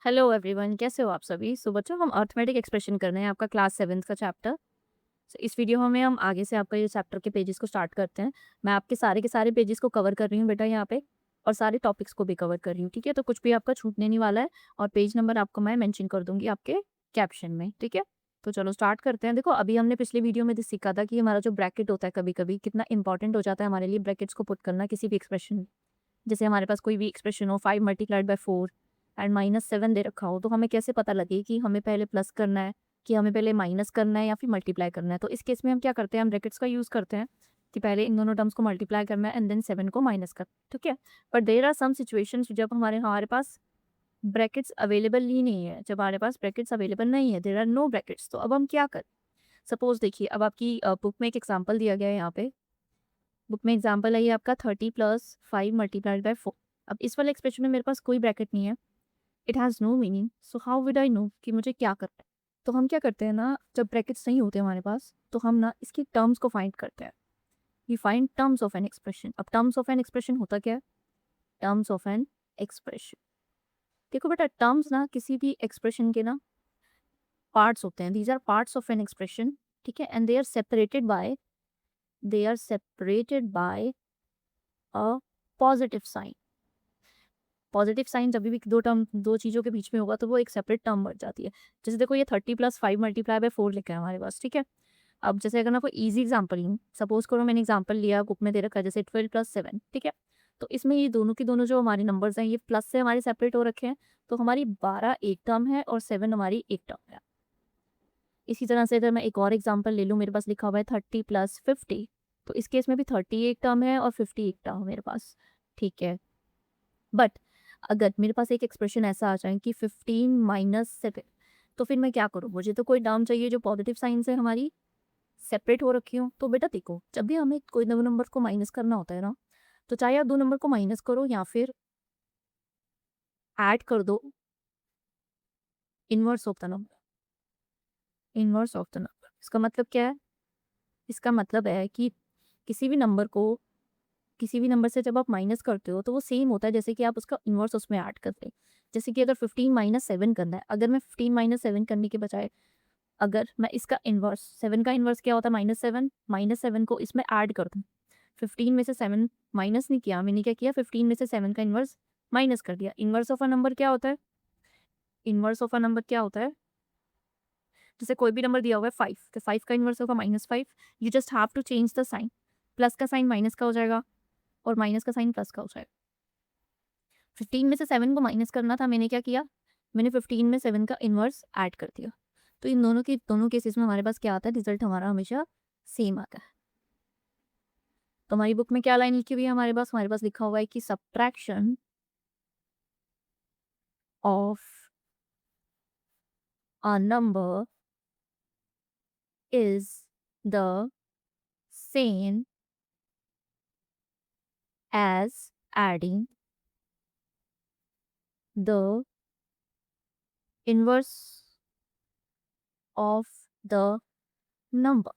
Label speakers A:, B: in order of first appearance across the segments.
A: Hello everyone, कैसे हो आप सभी। सो बच्चों, हम अर्थमेटिक एक्सप्रेशन कर रहे हैं, आपका क्लास 7th का चैप्टर। इस वीडियो में हम आगे से आपका ये चैप्टर के पेजेस को स्टार्ट करते हैं। मैं आपके सारे के सारे पेजेस को कवर कर रही हूँ बेटा यहाँ पे, और सारे टॉपिक्स को भी कवर कर रही हूँ, ठीक है। तो कुछ भी आपका छूटने नहीं वाला है, और पेज नंबर आपको मैं मेंशन कर दूंगी आपके कैप्शन में, ठीक है। तो चलो स्टार्ट करते हैं। देखो, अभी हमने पिछले वीडियो में सीखा था कि हमारा जो ब्रैकेट होता है कभी कभी कितना इंपॉर्टेंट हो जाता है हमारे लिए, ब्रैकेट्स को पुट करना किसी भी एक्सप्रेशन में। जैसे हमारे पास कोई भी एक्सप्रेशन हो, 5 × 4 एंड -7 दे रखा हो, तो हमें कैसे पता लगे कि हमें पहले प्लस करना है, कि हमें पहले माइनस करना है, या फिर मल्टीप्लाई करना है। तो इस केस में हम क्या करते हैं, हम ब्रैकेट्स का यूज़ करते हैं कि पहले इन दोनों टर्म्स को मल्टीप्लाई करना है एंड देन 7 को माइनस कर, ठीक है। But there are some situations जब हमारे हमारे पास ब्रैकेट्स अवेलेबल ही नहीं है, जब हमारे पास ब्रैकेट्स अवेलेबल नहीं है, देयर आर नो ब्रैकेट्स, तो अब हम क्या करें। सपोज देखिए, अब आपकी बुक में एक एग्जाम्पल दिया गया है यहाँ पे। बुक में एग्जाम्पल है ये आपका 30 + 5 × 4। अब इस वाले एक्सप्रेशन में मेरे पास कोई ब्रैकेट नहीं है, it has no meaning, so how would I know कि मुझे क्या करना है। तो हम क्या करते हैं ना, जब ब्रैकेट्स नहीं होते हमारे पास, तो हम ना इसकी टर्म्स को फाइंड करते हैं। We find terms of an expression. अब टर्म्स ऑफ एन एक्सप्रेशन होता क्या है, टर्म्स ऑफ एन एक्सप्रेशन। देखो बेटा, टर्म्स ना किसी भी एक्सप्रेशन के ना पार्ट्स होते हैं, these are parts of an expression, ठीक है। And they are separated by a positive sign. Positive sign जब भी दो चीज़ों के बीच में होगा, तो वो एक सेपरेट टर्म बन जाती है। जैसे देखो, ये 30 + 5 × 4 लिखा है हमारे पास, ठीक है। अब जैसे अगर मैं कोई ईजी एग्जांपल लूँ, सपोज करो मैंने एग्जांपल लिया, बुक में दे रखा है जैसे 12 + 7, ठीक है। तो इसमें ये दोनों के दोनों जो हमारे नंबर्स हैं, ये प्लस से हमारे सेपरेट हो रखे हैं। तो हमारी 12 एक टर्म है और 7 हमारी एक टर्म है। इसी तरह से अगर मैं एक और एग्जांपल ले लूँ, मेरे पास लिखा हुआ है 30 + 50, तो इस केस में भी 30 एक टर्म है और 50 एक टर्म है मेरे पास, ठीक है। बट अगर मेरे पास एक एक्सप्रेशन ऐसा आ जाए कि 15 - 7, तो फिर मैं क्या करूँ। मुझे तो कोई टर्म चाहिए जो पॉजिटिव साइन से हमारी सेपरेट हो रखी हो। तो बेटा देखो, जब भी हमें कोई दो नंबर को माइनस करना होता है ना, तो चाहे आप दो नंबर को माइनस करो या फिर ऐड कर दो inverse of the number. Inverse of the number इसका मतलब क्या है, इसका मतलब है कि किसी भी नंबर को किसी भी नंबर से जब आप माइनस करते हो, तो वो सेम होता है जैसे कि आप उसका इन्वर्स उसमें ऐड कर दें। जैसे कि अगर 15 - 7 करना है, अगर मैं 15 - 7 करने के बजाय अगर मैं इसका इन्वर्स, 7 का इन्वर्स क्या होता है, -7, -7 को इसमें ऐड कर दूँ। 15 में से 7 माइनस नहीं किया, मैंने क्या किया, 15 में से 7 का इन्वर्स माइनस कर दिया। इन्वर्स ऑफ अ नंबर क्या होता है, इन्वर्स ऑफ अ नंबर क्या होता है, जैसे कोई भी नंबर दिया हुआ है 5, तो 5 का इन्वर्स होगा -5। You just have to change the sign. Plus का साइन माइनस का हो जाएगा और माइनस का साइन प्लस का हो जाएगा। 15 में से 7 को माइनस करना था, मैंने क्या किया, मैंने 15 में 7 का इन्वर्स ऐड कर दिया। तो इन दोनों केसेस में हमारे पास क्या आता है, रिजल्ट हमारा हमेशा सेम आता है। तो हमारी बुक में क्या लाइन लिखी हुई है हमारे पास लिखा हुआ है कि subtraction of a number is the same as adding the inverse of the number.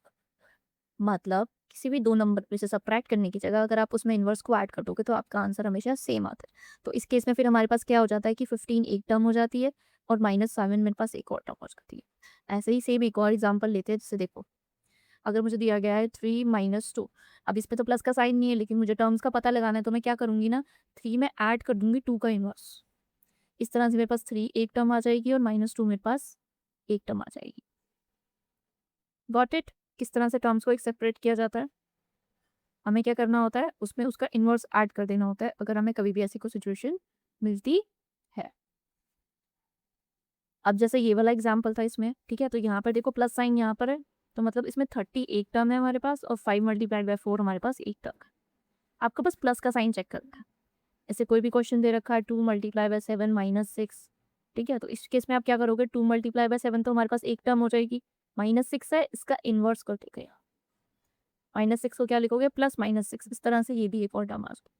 A: मतलब किसी भी दो नंबर में से सब्ट्रैक्ट करने की जगह अगर आप उसमें इन्वर्स को ऐड कर दोगे, तो आपका आंसर हमेशा सेम आता है। तो इस केस में फिर हमारे पास क्या हो जाता है कि 15 एक टर्म हो जाती है और -7 मेरे पास एक और टर्म हो जाती है। ऐसे ही सेम एक और एग्जांपल लेते हैं, जैसे देखो, अगर मुझे दिया गया है 3 - 2, अब इस पे तो प्लस का साइन नहीं है, लेकिन मुझे टर्म्स का पता लगाना है, तो मैं क्या करूंगी ना, 3 में ऐड कर दूंगी 2 का इन्वर्स। इस तरह से मेरे पास 3 एक टर्म आ जाएगी और -2 मेरे पास एक टर्म आ जाएगी। Got it. किस तरह से टर्म्स को एक सेपरेट किया जाता है, हमें क्या करना होता है, उसमें उसका इन्वर्स ऐड कर देना होता है अगर हमें कभी भी ऐसी कोई सिचुएशन मिलती है। अब जैसे ये वाला एग्जाम्पल था इसमें, ठीक है, तो यहाँ पर देखो प्लस साइन यहाँ पर है, तो मतलब इसमें 30 एक टर्म है हमारे पास और 5 × 4 हमारे पास एक टर्म है। आपको बस प्लस का साइन चेक करना है। ऐसे कोई भी क्वेश्चन दे रखा है 2 × 7 -6, ठीक है, तो इस केस में आप क्या करोगे, 2 × 7 तो हमारे पास एक टर्म हो जाएगी, -6 है, इसका इन्वर्स कर देगा, -6 को क्या लिखोगे, +-6, इस तरह से ये भी एक और टर्म आ जाएगा।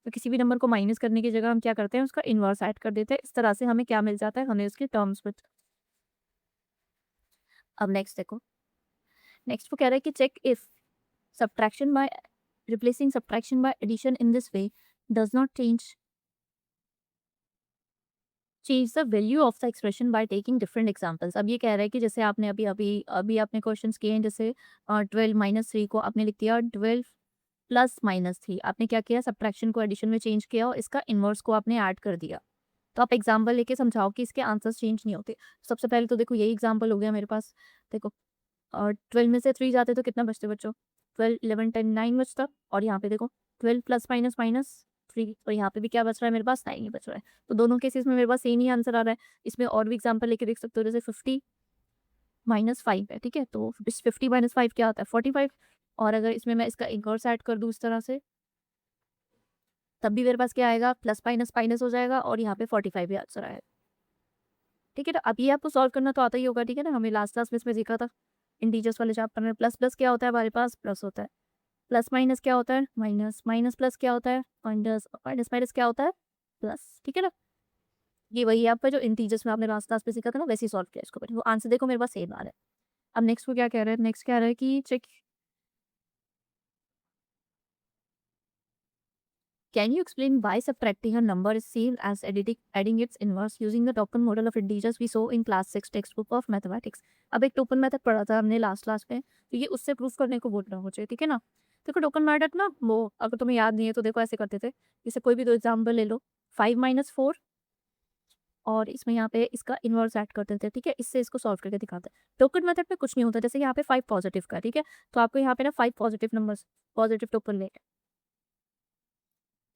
A: तो किसी भी नंबर को माइनस करने की जगह हम क्या करते हैं, उसका इन्वर्स ऐड कर देते हैं। इस तरह से हमें क्या मिल जाता है, हमें उसके टर्म्स में। अब नेक्स्ट देखो, नेक्स्ट वो कह रहा है कि check if subtraction by replacing subtraction by addition in this way does not change change the value of the expression by taking different examples. अब ये कह रहा है कि जैसे आपने अभी अभी अभी आपने क्वेश्चंस किए हैं, जैसे 12 माइनस 3 को आपने लिख दिया 12 प्लस माइनस 3। आपने क्या किया, सब्ट्रैक्शन को एडिशन में चेंज किया और इसका इन्वर्स को आपने ऐड कर दिया। तो आप एग्जाम्पल लेके समझाओ कि इसके आंसर्स चेंज नहीं होते। सबसे पहले तो देखो यही एग्जाम्पल हो गया मेरे पास। देखो 12 में से 3 जाते तो कितना बचते बच्चों, 12 11 10 9 बचता। और यहाँ पे देखो 12 प्लस माइनस माइनस 3, और यहाँ पे भी क्या बच रहा है मेरे पास, 9 ही बच रहा है। तो दोनों केसेस में मेरे पास सेम ही आंसर आ रहा है। इसमें और भी एग्जाम्पल लेके देख सकते हो, जैसे 50 माइनस 5 है, ठीक है, तो 50 माइनस 5 क्या होता है, 45। और अगर इसमें मैं इसका इनवर्स ऐड कर दूँ इस तरह से, तब भी मेरे पास क्या आएगा, प्लस माइनस माइनस हो जाएगा और यहाँ पे 45 ही आंसर आएगा। ठीक है, तो अब ये आपको सॉल्व करना तो आता ही होगा, ठीक है ना, हमें लास्ट क्लास में इसमें सीखा था इंटीजर्स वाले चैप्टर में। प्लस प्लस क्या होता है हमारे पास, प्लस होता है। प्लस माइनस क्या होता है, माइनस। माइनस प्लस क्या होता है, माइनस। माइनस माइनस क्या होता है, प्लस। ठीक है ना, ये वही है आपका जो इंटीजर्स में आपने लास्ट क्लास में सीखा था ना, वैसे ही सॉल्व किया इसको। वो आंसर देखो मेरे पास सेम आ रहा है। अब नेक्स्ट को क्या कह रहा है, नेक्स्ट कह रहा है कि check, can you explain why subtracting a number is same as adding its inverse using the token model of integers we saw in class 6 textbook of mathematics? अब एक टोकन मेथड पढ़ा था हमने लास्ट क्लास में, तो ये उससे proof करने को बोल रहा हूँ मुझे, ठीक है ना। देखो टोकन मेथड ना, वो अगर तुम्हें याद नहीं है तो देखो ऐसे करते थे, जैसे कोई भी दो एग्जाम्पल ले लो, 5 माइनस 4 और इसमें यहाँ पे इसका इन्वर्स ऐड कर देते हैं, ठीक है, इससे इसको सॉल्व करके दिखाते हैं। टोकन मेथड में कुछ नहीं होता, जैसे यहाँ पे 5 पॉजिटिव का, ठीक है, तो आपको यहाँ पे ना 5 पॉजिटिव नंबर्स, पॉजिटिव टोकन ले,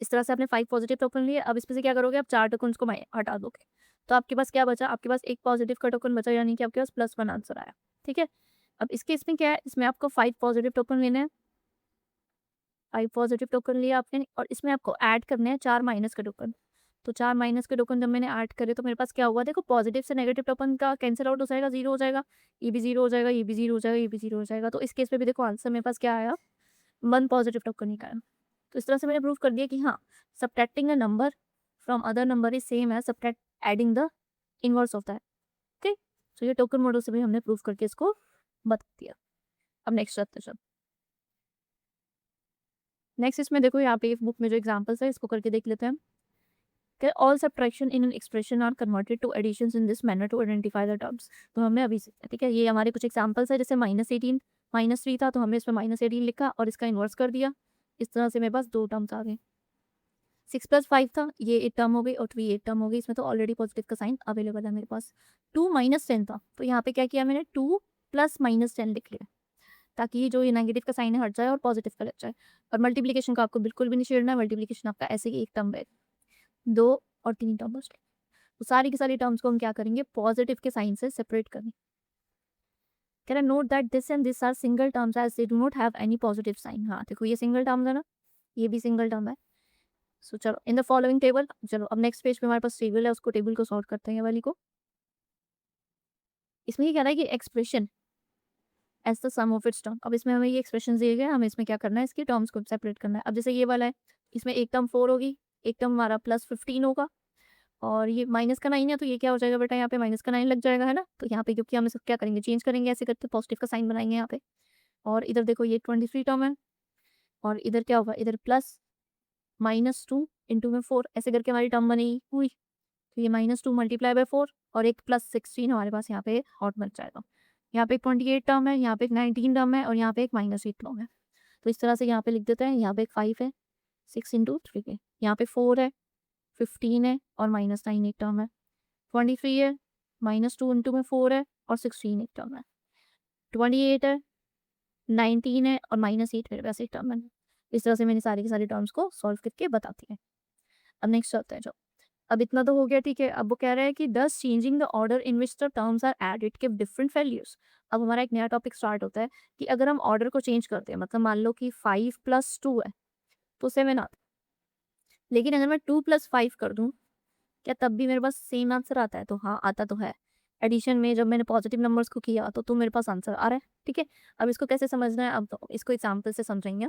A: इस तरह से आपने 5 पॉजिटिव टोकन लिए। अब इसमें से क्या करोगे, आप 4 टोकन्स को हटा दोगे, तो आपके पास क्या बचा, आपके पास एक पॉजिटिव का टोकन बचा, यानी कि आपके पास +1 आंसर आया। ठीक है, अब इसके इसमें क्या है, इसमें आपको 5 पॉजिटिव टोकन लेने हैं, 5 पॉजिटिव टोकन लिया आपने, और इसमें आपको ऐड करने हैं 4 माइनस के टोकन। तो 4 माइनस के टोकन जब मैंने ऐड करे तो मेरे पास क्या हुआ, देखो पॉजिटिव से नेगेटिव टोकन का कैंसिल आउट हो जाएगा, 0 हो जाएगा, ये भी 0 हो जाएगा, ये भी 0 हो जाएगा, ये भी 0 हो जाएगा। तो इस केस में भी देखो आंसर मेरे पास क्या आया, 1 पॉजिटिव टोकन ही आया। तो इस तरह से मैंने प्रूव कर दिया कि हाँ, subtracting a number from other number is same as subtract adding the inverse of that. Okay, तो ये टोकन मॉडल से भी हमने प्रूव करके इसको बता दिया। अब नेक्स्ट चलते हैं। नेक्स्ट इसमें देखो यहाँ पे बुक में जो एग्जांपल्स है इसको करके देख लेते हैं कि all subtraction in an expression are converted to additions in this manner to identify the terms. तो हमने अभी सीखा, ठीक है, ये हमारे कुछ एग्जांपल्स है, जैसे -18 -3 था तो हमने इसमें -18 लिखा और इसका इन्वर्स कर दिया। इस तरह से मेरे पास 2 टर्म्स आ गए। 6 + 5 था, ये एक टर्म हो गई और 3 एक टर्म हो गई, इसमें तो ऑलरेडी पॉजिटिव का साइन अवेलेबल है मेरे पास। 2 - 10 था, तो यहाँ पे क्या किया मैंने, 2 + -10 लिख लिया, ताकि ये जो ये नेगेटिव का साइन है हट जाए और पॉजिटिव का लग जाए। और मल्टीप्लिकेशन का आपको बिल्कुल भी नहीं छेड़ना है, मल्टीप्लिकेशन आपका ऐसे ही एक टर्म है, 2 और 3 टर्म बच गए। तो सारी की सारी टर्म्स को हम क्या करेंगे, पॉजिटिव के साइन से सेपरेट करेंगे। Can I note that this and this are single terms as they do not have any positive sign. हाँ देखो ये सिंगल टर्म्स है ना, ये भी सिंगल टर्म है। सो चलो इन द फॉलोइंग टेबल, चलो अब नेक्स्ट पेज पे हमारे पास टेबल है, उसको टेबल को सॉल्व करते हैं ये वाली को। इसमें ये कह रहा है कि expression as the sum of its term. अब इसमें हमें ये एक्सप्रेशन दिए गए, हमें इसमें क्या करना है, इसके टर्म्स को सेपरेट करना है। अब जैसे ये वाला है, इसमें एक टर्म 4 होगी, एक टर्म हमारा +15 होगा, और ये माइनस का 9 है, तो ये क्या हो जाएगा बेटा, यहाँ पे माइनस का 9 लग जाएगा, है ना। तो यहाँ पे क्योंकि हम इसको क्या करेंगे, चेंज करेंगे, ऐसे करके पॉजिटिव का साइन बनाएंगे यहाँ पे। और इधर देखो ये 23 टर्म है, और इधर क्या होगा, इधर प्लस -2 इंटू में 4, ऐसे करके हमारी टर्म बनेगी हुई। तो ये -2 मल्टीप्लाई बाय 4 और एक +16 हमारे पास यहाँ पे और बच जाएगा। यहाँ पे एक 28 टर्म है, यहाँ पे एक 19 टर्म है, और यहाँ पे एक -8 टर्म है। तो इस तरह से यहाँ पे लिख देते हैं, यहाँ पे एक 5 है, 6 इंटू 3 है, यहाँ पे 4 है, 15 है और -9 एक टर्म है, 23 है, -2 इंटू में 4 है और 16 एक टर्म है, 28 है, 19 है और -8 मेरे पास एक टर्म है। इस तरह से मैंने सारी की सारी टर्म्स को सॉल्व करके बताती है। अब नेक्स्ट चलते हैं, जो अब इतना तो हो गया, ठीक है। अब वो कह रहा है कि does changing the order in which the terms are added give different values. अब हमारा एक नया टॉपिक स्टार्ट होता है कि अगर हम ऑर्डर को चेंज करते हैं, मतलब मान लो कि 5 + 2 है तो 7 आता है, लेकिन अगर मैं 2 + 5 कर दूं, क्या तब भी मेरे पास सेम आंसर आता है? तो हाँ आता तो है। एडिशन में जब मैंने पॉजिटिव नंबर्स को किया तो मेरे पास आंसर आ रहा है, ठीक है। अब इसको कैसे समझना है, अब तो इसको एग्जाम्पल से समझेंगे।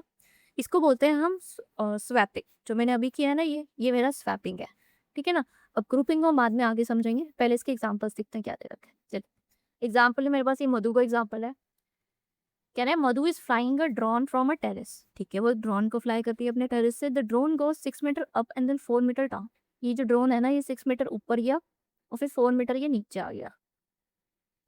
A: इसको बोलते हैं हम स्वैपिंग। जो मैंने अभी किया है ना, ये मेरा स्वैपिंग है, ठीक है ना। अब ग्रुपिंग को हम बाद में आगे समझेंगे, पहले इसके एग्जाम्पल्स दिखते हैं क्या दे रखे हैं। चलिए एग्जाम्पल है मेरे पास, ये मधु का एग्जाम्पल है। कह रहा है Madhu is flying a drone from a terrace, ठीक है, वो ड्रोन को फ्लाई करती है अपने टेरेस से। The drone goes 6 metre up and then 4 metre down. ये जो ड्रोन है ना, ये 6 मीटर ऊपर गया और फिर 4 मीटर ये नीचे आ गया,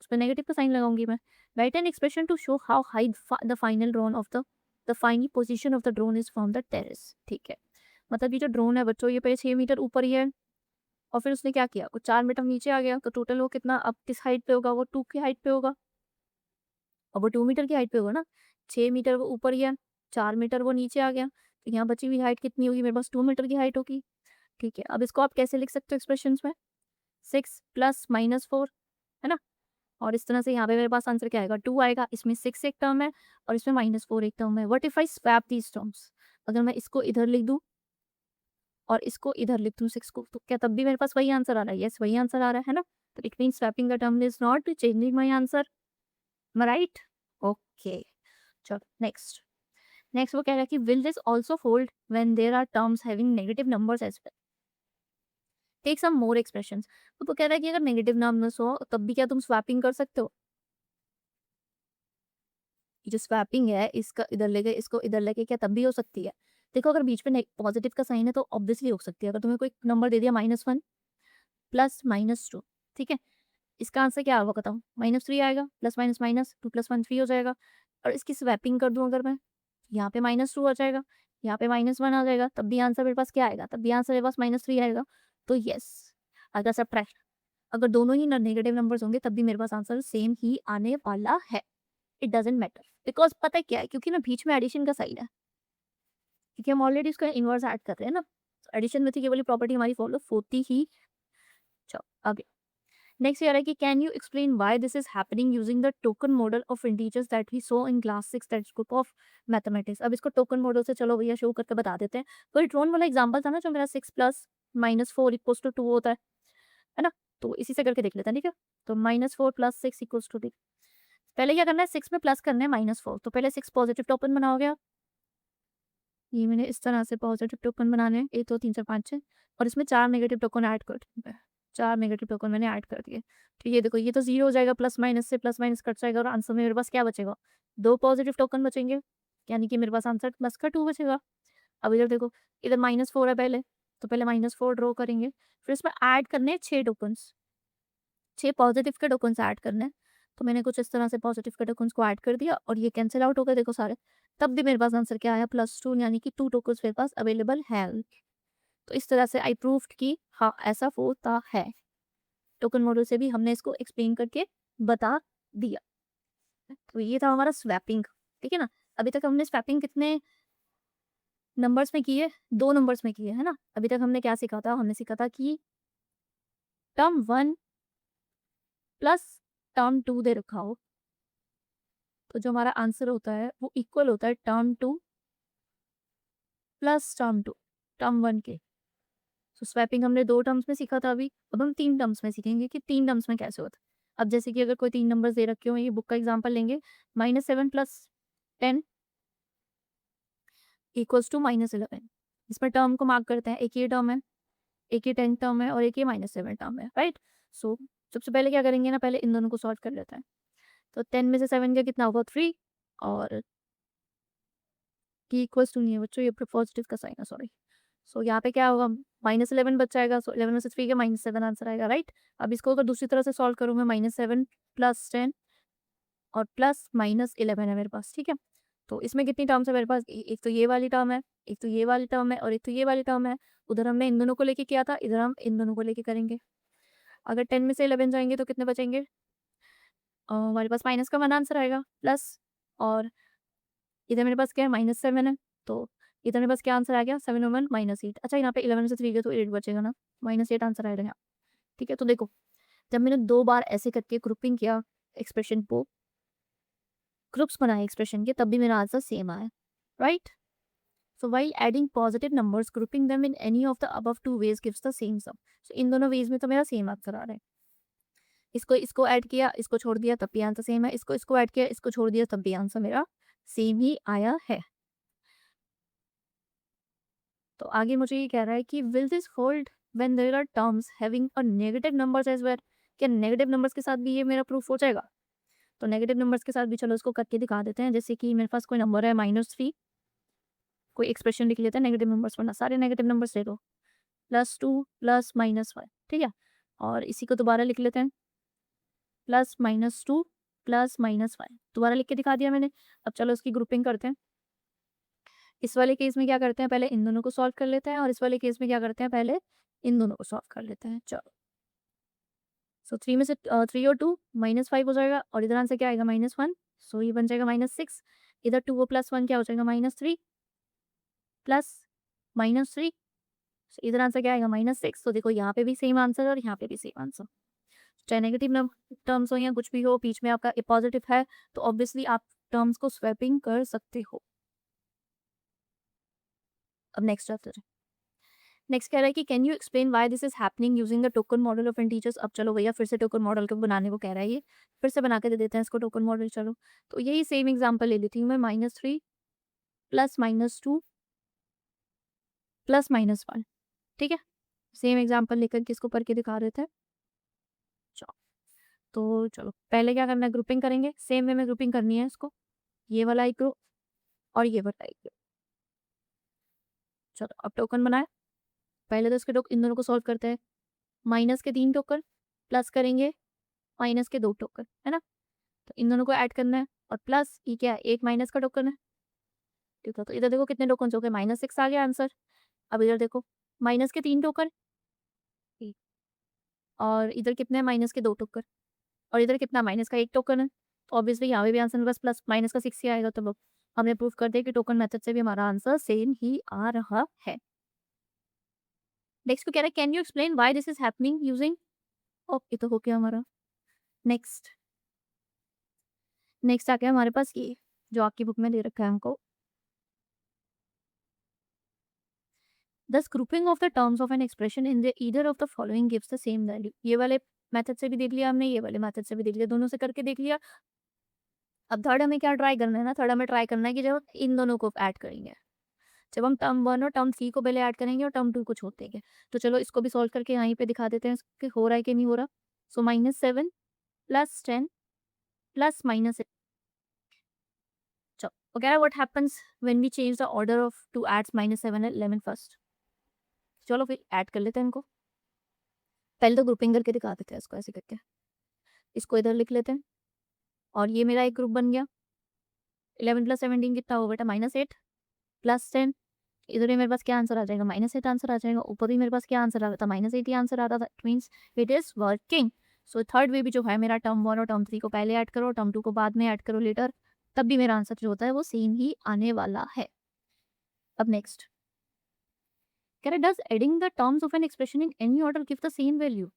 A: उस पे नेगेटिव का साइन लगाऊंगी मैं। Write an expression to show how high the final drone of the final position of the drone is from the terrace. ठीक है, मतलब ये जो ड्रोन है बच्चों, ये पहले 6 मीटर ऊपर ही है, और फिर उसने क्या किया, कुछ 4 मीटर नीचे आ गया, तो टोटल वो कितना अब किस हाइट पे होगा, वो 2 की हाइट पे होगा, और वो 2 मीटर की हाइट पे होगा ना। 6 मीटर वो ऊपर ही है, 4 मीटर वो नीचे आ गया, तो यहाँ बची हुई हाइट कितनी होगी, मेरे पास 2 मीटर की हाइट होगी। ठीक है, अब इसको आप कैसे लिख सकते हो एक्सप्रेशंस में, 6 प्लस माइनस 4, है ना। और इस तरह से यहाँ पे मेरे पास आंसर क्या आएगा, 2 आएगा, इसमें 6 एक टर्म है और इसमें माइनस 4 एक टर्म है। What if I swap these terms, अगर मैं इसको इधर लिख दूँ और इसको इधर लिख दूँ 6 को, तो क्या तब भी मेरे पास वही आंसर आ रहा है, यस वही आंसर आ रहा है ना। तो it mean swapping the term is not changing my answer, right. Okay, चलो नेक्स्ट। नेक्स्ट वो कह रहा है कि will this also hold when there are terms having negative numbers as well, take some more expressions. तो वो कह रहा है कि अगर नेगेटिव नंबर्स हो तब भी क्या तुम स्वैपिंग कर सकते हो। ये जो स्वैपिंग है इसका इधर लेके इसको इधर लेके क्या तब भी हो सकती है। देखो अगर बीच में पॉजिटिव का साइन है तो ऑब्वियसली हो सकती है। अगर तुम्हें कोई नंबर दे दिया -1 प्लस -2, ठीक है, इसका आंसर क्या होगा बताओ, -3 आएगा, प्लस माइनस माइनस 2 प्लस 1 3 हो जाएगा। और इसकी स्वैपिंग कर दूं अगर मैं, यहाँ पे -2 आ जाएगा, यहाँ पे -1 आ जाएगा, तब भी आंसर मेरे पास क्या आएगा, तब भी आंसर मेरे पास -3 आएगा। तो यस, अगर सब्ट्रैक्ट, अगर दोनों ही नेगेटिव नंबर्स होंगे तब भी मेरे पास आंसर सेम ही आने वाला है। इट डजेंट मैटर, बिकॉज पता है क्या है, क्योंकि ना बीच में एडिशन का साइन है, क्योंकि हम ऑलरेडी उसका इनवर्स ऐड कर रहे हैं ना, एडिशन में थी ये वाली प्रॉपर्टी हमारी फॉलो होती ही। चलो आगे, नेक्स्ट ये आ रहा है कि can you explain why this is happening using the token model of integers that we saw in class 6 that's group of mathematics. अब इसको टोकन मॉडल से चलो भैया शो करके बता देते हैं। तो ड्रोन वाला एग्जांपल था ना जो मेरा 6 प्लस -4 इक्वल्स टू 2 होता है ना। तो इसी से करके देख लेते हैं, ठीक है। तो -4 प्लस 6 इक्वल्स टू, पहले क्या करना है, 6 में प्लस करना है -4, तो पहले 6 पॉजिटिव टोकन बनाओगे, ये मैंने इस तरह से पॉजिटिव टोकन बनाने हैं, 1 2 3 4 5 6, और इसमें 4 नेगेटिव टोकन ऐड कर दिए, 4 नेगेटिव टोकन मैंने ऐड कर दिए। तो ये देखो ये तो 0 हो जाएगा, प्लस माइनस से प्लस माइनस कट जाएगा और आंसर में मेरे पास क्या बचेगा, 2 पॉजिटिव टोकन बचेंगे, यानी कि मेरे पास आंसर प्लस का 2 बचेगा। अब इधर देखो, इधर -4 है पहले, तो पहले -4 ड्रॉ करेंगे, फिर इसमें ऐड करने हैं 6 टोकन्स, 6 पॉजिटिव के टोकन्स ऐड करने हैं। तो मैंने कुछ इस तरह से पॉजिटिव के टोकन्स को ऐड कर दिया और ये कैंसिल आउट हो गए देखो सारे। तब भी मेरे पास आंसर क्या आया, +2, यानी कि 2 टोकन्स मेरे पास अवेलेबल है। तो इस तरह से आई प्रूव्ड कि हाँ ऐसा होता है। टोकन मॉडल से भी हमने इसको एक्सप्लेन करके बता दिया। तो ये था हमारा स्वैपिंग, ठीक है ना। अभी तक हमने स्वैपिंग कितने नंबर्स में की है, 2 नंबर्स में की है ना। अभी तक हमने क्या सीखा था, हमने सीखा था कि टर्म 1 प्लस टर्म 2 दे रखा हो, तो जो हमारा आंसर होता है वो इक्वल होता है टर्म 2 प्लस टर्म 1 के। तो स्वैपिंग हमने 2 टर्म्स में सीखा था अभी, अब हम 3 टर्म्स में सीखेंगे कि 3 टर्म्स में कैसे होता है। अब जैसे कि अगर कोई 3 नंबर्स दे रखे हो, ये बुक का एग्जांपल लेंगे, -7 प्लस 10 इक्वल्स टू -11। इसमें टर्म को मार्क करते हैं, एक ये टर्म है, एक ये 10 टर्म है और एक ये -7 टर्म है, राइट। सो सबसे पहले क्या करेंगे ना, पहले इन दोनों को सॉल्व कर लेते हैं। तो 10 में से 7 का कितना होगा, 3, और की इक्वल्स टू नहीं है बच्चों, ये पॉजिटिव का साइन है, सॉरी। सो यहाँ पे क्या होगा, -11 बच जाएगा, सो 11 में से 3 का -7 आंसर आएगा, राइट। अब इसको अगर दूसरी तरह से सॉल्व करूँ मैं, -7 प्लस 10 और प्लस -11 है मेरे पास, ठीक है। तो इसमें कितनी टर्म्स है मेरे पास, एक तो ये वाली टर्म है, एक तो ये वाली टर्म है और एक तो ये वाली टर्म है। उधर हमने इन दोनों को लेके किया था, इधर हम इन दोनों को लेके करेंगे। अगर 10 में से 11 जाएंगे तो कितने बचेंगे, हमारे पास माइनस का 1 आंसर आएगा, प्लस, और इधर मेरे पास क्या है, -7 है, तो इधर मेरे पास क्या आंसर आ गया, 7 और 1 -8। अच्छा यहाँ पे 11 में से 3 गया तो 8 बचेगा ना, -8 आंसर आएगा यहाँ, ठीक है। तो देखो जब मैंने 2 बार ऐसे करके ग्रुपिंग किया एक्सप्रेशन को, ग्रुप्स बनाए एक्सप्रेशन के, तब भी मेरा आंसर सेम आया, right. So while adding positive numbers grouping them in any of the above 2 ways gives the same sum. So in दोनों वेज में तो मेरा सेम आंसर आ रहा है। इसको इसको ऐड किया, इसको छोड़ दिया, तब भी आंसर सेम है, इसको ऐड किया, इसको छोड़ दिया, तब भी आंसर मेरा सेम ही आया है। तो आगे मुझे ये कह रहा है कि will this hold when there are terms having a negative numbers as well. क्या नेगेटिव नंबर्स के साथ भी ये मेरा प्रूफ हो जाएगा। तो नेगेटिव नंबर्स के साथ भी चलो इसको करके दिखा देते हैं। जैसे कि मेरे पास कोई नंबर है -3, कोई एक्सप्रेशन लिख लेते हैं नेगेटिव नंबर्स, वरना सारे नेगेटिव नंबर्स ले लो, +2 प्लस -1, ठीक है। और इसी को दोबारा लिख लेते हैं, plus minus two plus minus five, दोबारा लिख के दिखा दिया मैंने। अब चलो इसकी ग्रुपिंग करते हैं। इस वाले केस में क्या करते हैं, पहले इन दोनों को सॉल्व कर लेते हैं, और इस वाले केस में क्या करते हैं, पहले इन दोनों को सॉल्व कर लेते हैं। चलो, सो 3 में से 3 और 2 -5 हो जाएगा, और इधर आंसर क्या आएगा, -1, सो ये बन जाएगा -6। इधर 2 और +1 क्या हो जाएगा, -3 प्लस -3, इधर आंसर क्या आएगा, -6। तो देखो यहाँ पे भी सेम आंसर और यहाँ पे भी सेम आंसर। चाहे नेगेटिव टर्म्स हो या कुछ भी हो, बीच में आपका पॉजिटिव है, तो ऑब्वियसली आप टर्म्स को स्वैपिंग कर सकते हो। अब नेक्स्ट आता है, नेक्स्ट कह रहा है कि can you explain why this is happening using the token model of integers. अब चलो भैया फिर से टोकन मॉडल को बनाने को कह रहा है, ये फिर से बना के दे देते हैं इसको टोकन मॉडल। चलो, तो यही सेम एग्जांपल ले लेती हूँ मैं, -3 प्लस -2 प्लस -1, ठीक है। सेम एग्जांपल लेकर के इसको पढ़ के दिखा रहे थे। चलो, तो चलो पहले क्या करना है, ग्रुपिंग करेंगे, सेम वे में ग्रुपिंग करनी है इसको, ये वाला एक ग्रुप और ये वाला एक ग्रुप। चलो अब टोकन बनाए, पहले तो इसके इन दोनों को सॉल्व करते हैं। माइनस के 3 टोकन, प्लस करेंगे माइनस के 2 टोकन, है ना। तो इन दोनों को ऐड करना है, और प्लस ये क्या है, एक माइनस का टोकन है, ठीक है। तो इधर देखो कितने टोकन हो गए, -6 आ गया आंसर। अब इधर देखो, माइनस के 3 टोकन, ठीक, और इधर कितने हैं, माइनस के 2 टोकन, और इधर कितना, माइनस का 1 टोकन है। तो ऑब्वियसली यहाँ पे भी आंसर बस प्लस माइनस का 6 ही आएगा। तो हमने प्रूव कर दिया कि टोकन मेथड से भी हमारा आंसर सेम ही आ रहा है। नेक्स्ट को कह रहा है, can you explain why this is happening using, okay तो हो गया हमारा। नेक्स्ट नेक्स्ट आ गया हमारे पास ये, जो आपकी बुक में दे रखा है हमको, Thus, grouping of the terms of an expression in the either of the following gives the same value। ये वाले मेथड से भी देख लिया हमने, ये वाले मेथड से भी देख लिया, दोनों से करके देख लिया। अब थर्ड हमें क्या ट्राई करना है ना, थर्ड हमें ट्राई करना है कि जब इन दोनों को ऐड करेंगे, जब हम टर्म 1 और टर्म 3 को पहले ऐड करेंगे और टर्म 2 को छोड़ देंगे। तो चलो इसको भी सॉल्व करके यहीं पे दिखा देते हैं कि हो रहा है कि नहीं हो रहा। So -7 plus 10 plus -8। चलो, वो कह रहा है what happens when we change the order of two adds -7 and 11 first. चलो फिर ऐड कर लेते हैं इनको, पहले तो ग्रुपिंग करके दिखा देते हैं इसको, ऐसे करके इसको इधर लिख लेते हैं, और ये मेरा एक ग्रुप बन गया। 11 प्लस 17 कितना होगा बेटा, -8 प्लस 10, इधर ही मेरे पास क्या आंसर आ जाएगा, -8 आंसर आ जाएगा। ऊपर भी मेरे पास क्या आंसर आ रहा था, -8 ही आंसर आ रहा था। It means it is working. So third way भी जो है मेरा, टर्म 1 और टर्म 3 को पहले ऐड करो, टर्म 2 को बाद में ऐड करो लेटर, तब भी मेरा आंसर जो होता है वो सेम ही आने वाला है। अब नेक्स्ट कह रहा है, does adding the terms of an expression in any order give the same value.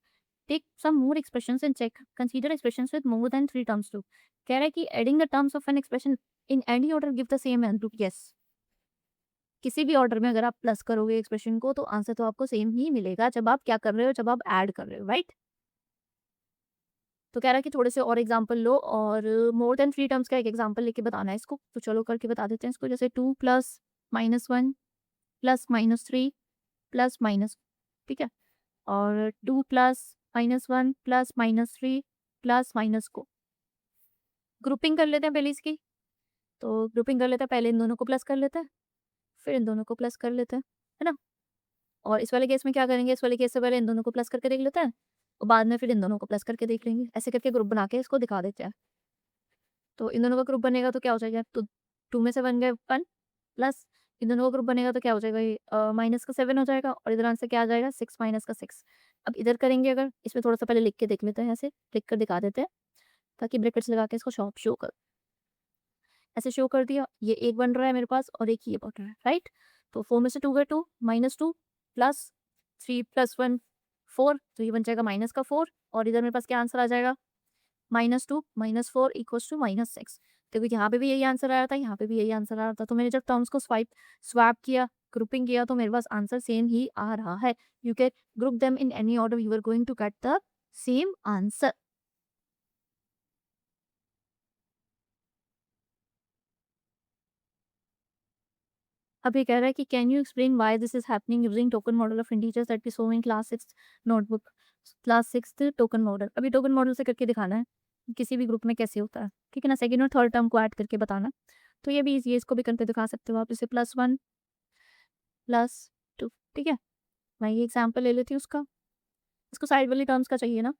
A: Take some more expressions and check, consider expressions with more than 3 terms too. कह रहा है कि adding the terms of an expression in any order give the same value. Yes, किसी भी order में अगर आप plus करोगे एक्सप्रेशन को, तो आंसर तो आपको सेम ही मिलेगा जब आप क्या कर रहे हो, जब आप ऐड कर रहे हो, राइट। तो कह रहा है कि थोड़े से और एग्जांपल लो, और मोर देन 3 टर्म्स का एक एग्जांपल लेके बताना है इसको। तो चलो करके बता देते हैं इसको, जैसे 2 प्लस -1 प्लस -3 प्लस माइनस, ठीक है, और 2 प्लस -1 प्लस -3 प्लस माइनस को ग्रुपिंग कर लेते हैं पहले इसकी। तो ग्रुपिंग कर लेते हैं, पहले इन दोनों को प्लस कर लेते हैं, फिर इन दोनों को प्लस कर लेते हैं, है ना। और इस वाले केस में क्या करेंगे, इस वाले केस से पहले इन दोनों को प्लस करके देख लेते हैं, और बाद में फिर इन दोनों को प्लस करके देख लेंगे। ऐसे करके ग्रुप बना के इसको दिखा देते हैं। तो इन दोनों का ग्रुप बनेगा तो क्या हो जाएगा, तो 2 में से बन गए 1, प्लस इन दोनों का ग्रुप बनेगा तो क्या हो जाएगा, ये माइनस का 7 हो जाएगा, और इधर आंसर क्या आ जाएगा, 6 माइनस का 6। अब इधर करेंगे, अगर इसमें थोड़ा सा पहले लिख के देख लेते हैं, ऐसे लिख कर दिखा देते हैं, ताकि ब्रैकेट्स लगा के इसको शो कर, ऐसे शो कर दिया। ये एक बन रहा है मेरे पास, और एक ये बन रहा है, राइट। तो 4 में से 2 गए 2, -2 प्लस 3 प्लस 1 4, तो ये बन जाएगा माइनस का 4, और इधर मेरे पास क्या आंसर आ जाएगा, -2 -4 इक्वल्स टू -6। देखो यहाँ पे भी यही आंसर आ रहा था, यहाँ पे भी यही आंसर आ रहा था। तो मैंने जब टर्म्स को स्वैप किया, ग्रुपिंग किया, तो मेरे पास आंसर सेम ही आ रहा है। You can group them in any order, you are going to get the same answer. अब ये कह रहा है कि can you explain why this is happening using token model of integers that we saw in class 6 notebook, class 6 token model. अभी token model से करके दिखाना है किसी भी ग्रुप में कैसे होता है, ठीक है ना। सेकंड और थर्ड टर्म को ऐड करके बताना। तो ये भी इजी है, इसको भी करके दिखा सकते हो आप, जैसे +1 +2, ठीक है। मैं ये एग्जाम्पल ले लेती हूँ उसका। इसको साइड वाली टर्म्स का चाहिए ना।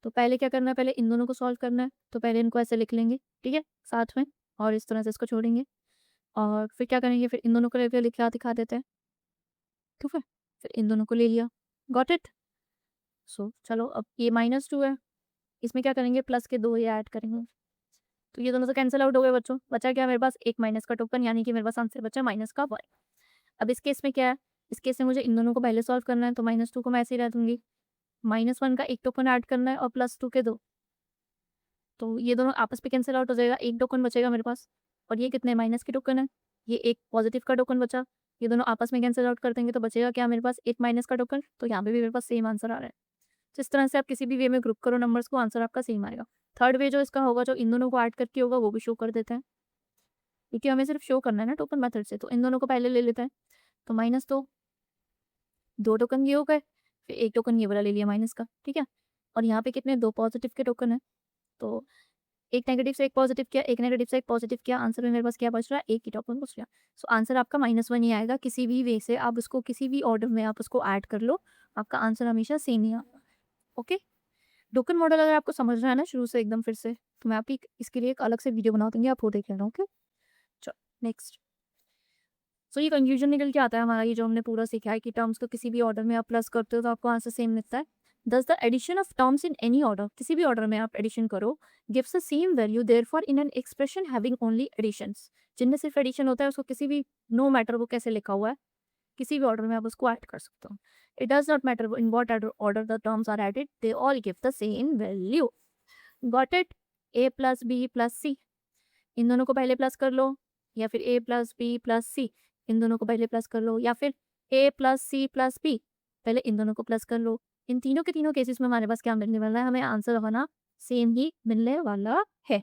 A: तो पहले क्या करना है, पहले इन दोनों को सॉल्व करना है। तो पहले इनको ऐसे लिख लेंगे, ठीक है, साथ में, और इस तरह से इसको छोड़ेंगे। और फिर क्या करेंगे, फिर इन दोनों को लेकर लिख दिखा देते हैं, ठीक है। फिर इन दोनों को ले लिया, गॉट इट। सो चलो अब ये -2 है, इसमें क्या करेंगे, प्लस के 2 ये ऐड करेंगे। तो ये दोनों तो कैंसिल आउट हो गए बच्चों, बचा क्या मेरे पास, एक माइनस का टोकन, यानी कि मेरे पास आंसर बचा माइनस का 1। अब इस केस में क्या है, इस केस में मुझे इन दोनों को पहले सॉल्व करना है, तो -2 को मैं ऐसे ही रह दूंगी, -1 का एक टोकन ऐड करना है और +2 के 2। तो ये दोनों आपस में कैंसिल आउट हो जाएगा, एक टोकन बचेगा मेरे पास। और ये कितने माइनस के टोकन है, ये एक पॉजिटिव का टोकन बचा। ये दोनों आपस में कैंसिल आउट कर देंगे तो बचेगा क्या मेरे पास, एक माइनस का टोकन। तो यहाँ पे भी मेरे पास सेम आंसर आ रहा है। तो इस तरह से आप किसी भी वे में ग्रुप करो नंबर्स को, आंसर आपका सेम आएगा। थर्ड वे जो इसका होगा, जो इन दोनों को ऐड करके होगा, वो भी शो कर देते हैं, क्योंकि हमें सिर्फ शो करना है ना टोकन मेथड से। तो इन दोनों को पहले ले लेते हैं, तो -2, 2 टोकन ये हो गए, फिर एक टोकन ये वाला ले लिया माइनस का, ठीक है। और यहाँ पे कितने, 2 पॉजिटिव के टोकन है, तो एक नेगेटिव से एक पॉजिटिव किया, एक नेगेटिव से एक पॉजिटिव किया, आंसर में मेरे पास क्या बच रहा है, एक ही टोकन बच रहा है। सो आंसर आपका -1 ही आएगा। किसी भी वे से आप उसको, किसी भी ऑर्डर में आप उसको ऐड कर लो, आपका आंसर हमेशा सेम ही आएगा। ओके, टोकन मॉडल अगर आपको समझना है ना शुरू से एकदम फिर से, तो मैं आपकी इसके लिए एक अलग से वीडियो बना दूंगी, आप वो देख लेना। ओके, चलो नेक्स्ट। सो ये कंक्लूजन निकल के आता है हमारा, ये जो हमने पूरा सीखा है कि टर्म्स को किसी भी ऑर्डर में आप प्लस करते हो तो आपको आंसर सेम मिलता है। Thus the addition of terms in any order, किसी भी ऑर्डर में आप एडिशन करो, gives the same value, therefore in an expression having only additions, जिनमें सिर्फ एडिशन होता है उसको किसी भी, नो मैटर वो कैसे लिखा हुआ है, किसी भी ऑर्डर में आप उसको ऐड कर सकते हो। It does not matter in what order the terms are added, they all give the same value. Got it. a plus B plus C, इन दोनों को पहले प्लस कर लो, या फिर a plus B plus C, इन दोनों को पहले प्लस कर लो, या फिर a plus C plus B, पहले इन दोनों को प्लस कर लो। इन तीनों के तीनों केसेस में हमारे पास क्या मिलने वाला है, हमें आंसर होना सेम ही मिलने वाला है।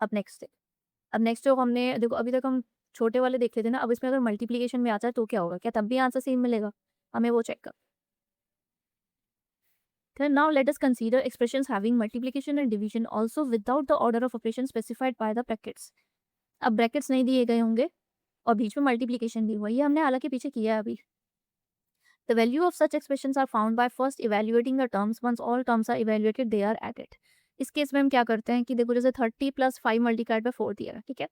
A: अब नेक्स्ट जो हमने देखो, अभी तक हम छोटे वाले देख लेते हैं ना, अब इसमें अगर मल्टीप्लीकेशन में आ जाए तो क्या होगा, क्या तब भी आंसर सेम मिलेगा, हमें वो चेक कर। Then now let us consider expressions having multiplication and division also without the order of operation specified by the brackets. अब ब्रैकेट्स नहीं दिए गए होंगे और बीच में मल्टीप्लिकेशन भी हुआ, ये हमने हालांकि पीछे किया है अभी। The value of such expressions are found by first evaluating the terms. Once all terms are evaluated, they are added. इस केस में हम क्या करते हैं कि देखो, जैसे 30 + 5 मल्टीप्लाइड बाय 4 दिया है, ठीक है।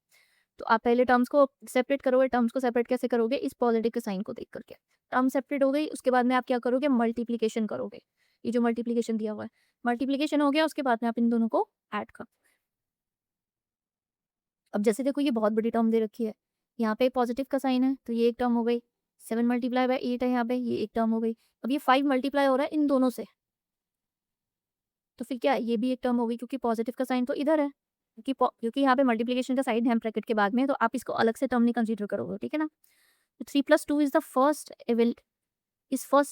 A: तो आप पहले टर्म्स को सेपरेट करोगे, टर्म्स को सेपरेट कैसे करोगे, इस पॉजिटिव के साइन को देख करके। टर्म सेपरेट हो गई, उसके बाद में आप क्या करोगे, मल्टीप्लिकेशन करोगे। ये जो मल्टीप्लिकेशन दिया हुआ है, मल्टीप्लिकेशन हो गया, उसके बाद में आप इन दोनों को ऐड कर। अब जैसे देखो, ये बहुत बड़ी टर्म दे रखी है, यहाँ पे पॉजिटिव का साइन है, तो ये एक टर्म हो गई। 7 मल्टीप्लाई बाय 8 है यहाँ पे, ये एक टर्म हो गई। अब ये 5 मल्टीप्लाई हो रहा है इन दोनों से, तो फिर क्या, ये भी एक टर्म हो गई, क्योंकि पॉजिटिव का साइन तो इधर है, क्योंकि यहाँ पे मल्टीप्लिकेशन का साइन है ब्रैकेट के बाद में, तो आप इसको अलग से टर्म नहीं कंसीडर करोगे, ठीक है ना। 3 + 2 is the first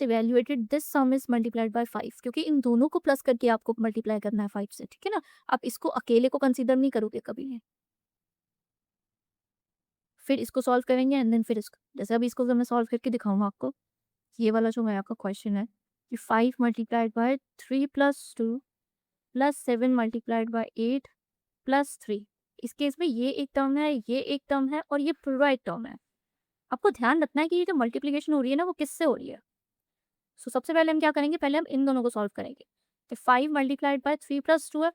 A: evaluated, this some is multiplied by 5, क्योंकि इन दोनों को प्लस करके आपको मल्टीप्लाई करना है 5 से, ठीक है ना। आप इसको अकेले को कंसीडर नहीं करोगे कभी भी। फिर इसको सॉल्व करेंगे एंड देन फिर इसको, जैसे अभी इसको मैं सॉल्व करके दिखाऊंगा आपको। ये वाला जो है आपका क्वेश्चन है कि 5 multiplied by 3 + 2 plus 7 multiplied by 8 plus 3। इस केस में ये एक टर्म है, ये एक टर्म है और ये पूरा एक टर्म है। आपको ध्यान रखना है कि ये जो मल्टीप्लिकेशन हो रही है ना, वो किससे हो रही है। सो सबसे पहले हम क्या करेंगे, पहले हम इन दोनों को सॉल्व करेंगे। तो 5 मल्टीप्लाइड बाय 3 + 2 है,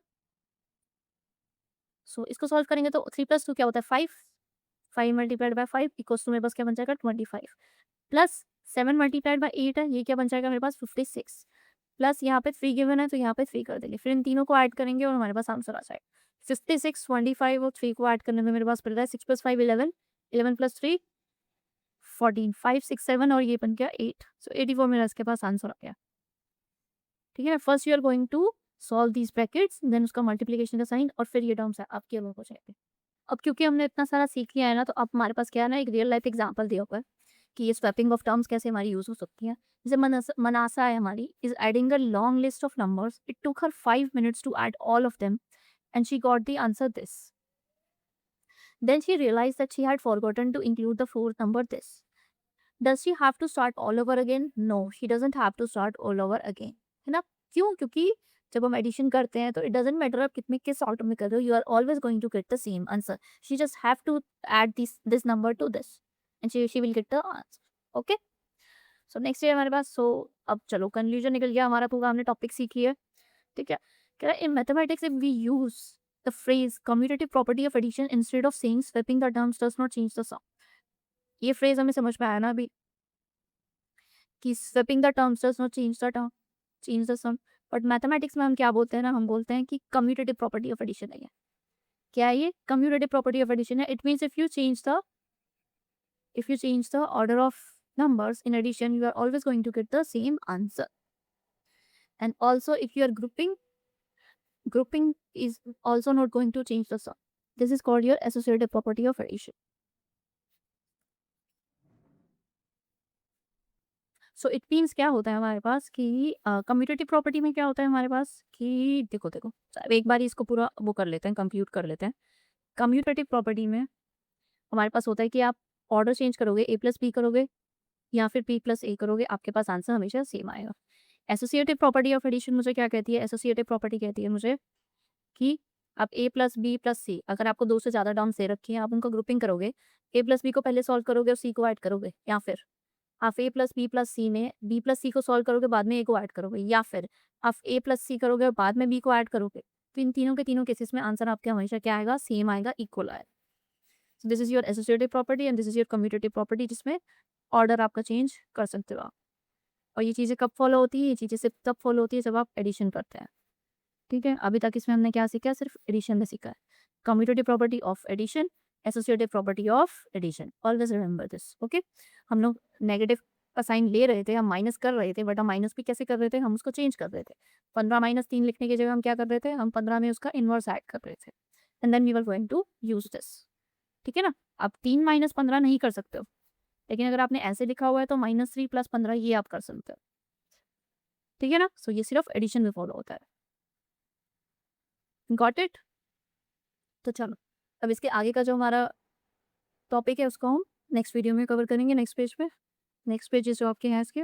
A: सो इसको सॉल्व करेंगे तो 3 + 2 क्या होता है, 5। 5 मल्टीप्लाइड बाय 5 इक्वल्स टू मेरे पास क्या बन जाएगा, 25 प्लस 7 मल्टीप्लाइड बाय 8 है, ये क्या बन जाएगा मेरे पास, 56 प्लस यहाँ पे 3 गिवन है, तो यहाँ पे 3 कर देंगे। फिर इन तीनों को ऐड करेंगे और हमारे पास आंसर आ जाएगा 56, 25 और 3 को ऐड करने में मेरे पास पड़ रहा है 6 + 5 11, 11 + 3 14, 5 6 7 और ये बन गया 8। सो 84 मेरा इसके पास आंसर आ गया, ठीक है। First you are going to solve these brackets, then उसका मल्टीप्लिकेशन का साइन और फिर ये टर्म्स है आपके अलग हो जाएंगे। अब क्योंकि हमने इतना सारा सीख लिया है ना, तो अब हमारे पास क्या है ना, एक रियल लाइफ एग्जांपल दिया हुआ है कि ये स्वैपिंग ऑफ टर्म्स कैसे हमारी यूज हो सकती है। जैसे मनासा है हमारी, is adding a long list of numbers, it took her 5 minutes to add all of them and she got the answer this. Then she realise that she had forgotten to include the fourth number this. Does she have to start all over again, no she doesn't have to start all over again, है ना। क्यों, क्योंकि जब हम addition करते हैं तो it doesn't matter आप कितने किस ऑर्डर में कर रहे हो, you are always going to get the same answer. She just have to add this number to this and she will get the answer. Okay, so next है हमारे पास, सो अब चलो कंक्लूजन निकल गया हमारा, पूरा हमने टॉपिक सीख लिया, ठीक है। कह रहा है in mathematics if we use the phrase commutative property of addition instead of saying swapping the terms does not change the sum, ये फ्रेज हमें समझ में आया ना अभी, कि swapping the terms does not change the term change the sum. But mathematics में हम क्या बोलते हैं ना, हम बोलते हैं कि कम्यूटेटिव प्रॉपर्टी ऑफ एडिशन है ये। क्या है ये? कम्यूटेटिव प्रॉपर्टी ऑफ एडिशन है। It means if you change the order of numbers in addition, you are always going to get the same answer. And also if you are grouping is also not going to change the sum. This is called your associative property of addition. So it means क्या होता है हमारे पास कि commutative property में क्या होता है हमारे पास कि देखो देखो, अब एक बार इसको पूरा वो कर लेते हैं, कंप्यूट कर लेते हैं। कम्यूटेटिव प्रॉपर्टी में हमारे पास होता है कि आप ऑर्डर चेंज करोगे, ए प्लस बी करोगे या फिर पी प्लस ए करोगे, आपके पास आंसर हमेशा सेम आएगा। एसोसिएटिव प्रॉपर्टी ऑफ एडिशन मुझे क्या कहती है? एसोसिएटिव प्रॉपर्टी कहती है मुझे कि आप ए प्लस बी प्लस सी, अगर आपको दो से ज़्यादा टर्म्स दे रखी हैं, आप उनको ग्रुपिंग करोगे, ए प्लस बी को पहले सॉल्व करोगे और सी को ऐड करोगे, या फिर आप ए प्लस बी प्लस सी में बी प्लस सी को सॉल्व करोगे, बाद में ए को ऐड करोगे, या फिर आप ए प्लस सी करोगे और बाद में बी को ऐड करोगे, तो इन तीनों के तीनों केसेस में आंसर आपके हमेशा क्या आएगा? सेम आएगा, इक्वल आएगा। So this is your associative property and this is your commutative property, जिसमें ऑर्डर आपका चेंज कर सकते हो आप। और ये चीज़ें कब फॉलो होती है? ये चीज़ें सिर्फ तब फॉलो होती है जब आप एडिशन करते हैं, ठीक है। अभी तक इसमें हमने क्या सीखा है? सिर्फ एडिशन में सीखा है। Commutative property of addition, associative property of addition, always remember this, okay. हम लोग नेगेटिव का साइन ले रहे थे, हम माइनस कर रहे थे, बट हम माइनस भी कैसे कर रहे थे? हम उसको चेंज कर रहे थे। 15 माइनस 3 लिखने की जगह हम क्या कर रहे थे? हम 15 में उसका इनवर्स ऐड कर रहे थे, and then we were going to use this, ठीक है ना। आप 3 माइनस 15 नहीं कर सकते हो, लेकिन अगर आपने ऐसे लिखा हुआ है तो -3 + 15 ये आप कर सकते हो, ठीक है ना। सो ये सिर्फ एडिशन में फॉलो होता है। Got it? तो चलो, अब इसके आगे का जो हमारा टॉपिक है उसको हम नेक्स्ट वीडियो में कवर करेंगे, नेक्स्ट पेज पे। नेक्स्ट पेजेस जो आपके हैं इसके